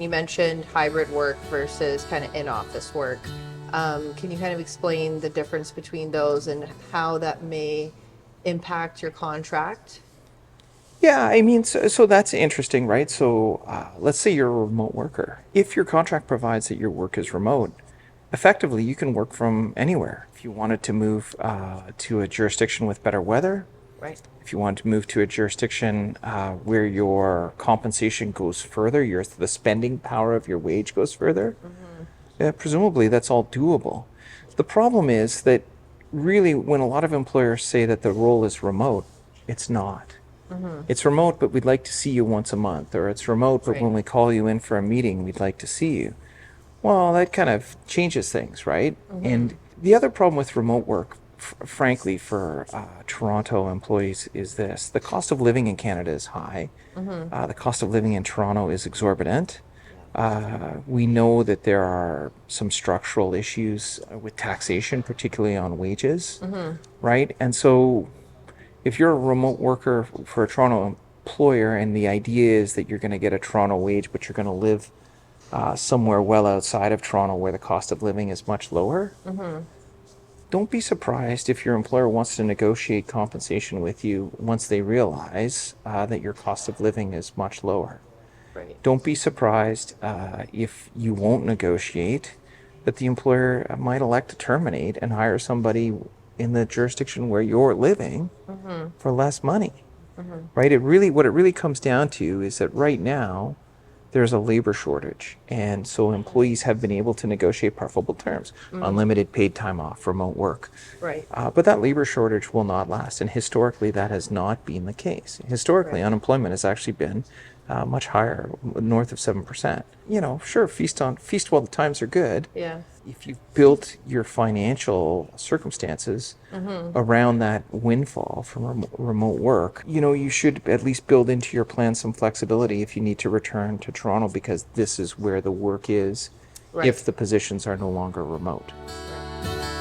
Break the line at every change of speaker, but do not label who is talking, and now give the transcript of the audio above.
You mentioned hybrid work versus kind of in-office work. Can you kind of explain the difference between those and how that may impact your contract?
Yeah, I mean, so that's interesting, right? So let's say you're a remote worker. If your contract provides that your work is remote, effectively you can work from anywhere. If you wanted to move to a jurisdiction with better weather,
Right.
if you want to move to a jurisdiction where your compensation goes further, the spending power of your wage goes further,
Mm-hmm.
presumably that's all doable. The problem is that really, when a lot of employers say that the role is remote, it's not.
Mm-hmm.
It's remote, but we'd like to see you once a month, or it's remote, but
Right.
when we call you in for a meeting, we'd like to see you. Well, that kind of changes things, right?
Mm-hmm.
And the other problem with remote work, frankly, for Toronto employees is this: the cost of living in Canada is high.
Mm-hmm.
The cost of living in Toronto is exorbitant.
Yeah.
We know that there are some structural issues with taxation, particularly on wages,
Mm-hmm.
right? And so if you're a remote worker for a Toronto employer and the idea is that you're going to get a Toronto wage, but you're going to live somewhere well outside of Toronto where the cost of living is much lower,
Mm-hmm.
don't be surprised if your employer wants to negotiate compensation with you once they realize that your cost of living is much lower.
Right.
Don't be surprised if you won't negotiate, that the employer might elect to terminate and hire somebody in the jurisdiction where you're living
Mm-hmm.
for less money.
Mm-hmm.
Right? What it really comes down to is that right now there's a labor shortage, and so employees have been able to negotiate preferable terms,
Mm-hmm.
unlimited paid time off, remote work.
Right.
But that labor shortage will not last, and historically that has not been the case. Historically,
Right.
unemployment has actually been much higher, north of 7%. You know, sure, feast while the times are good.
Yeah.
If you've built your financial circumstances
Mm-hmm.
around that windfall from remote work, you know, you should at least build into your plan some flexibility if you need to return to Toronto because this is where the work is
Right.
if the positions are no longer remote.
Right.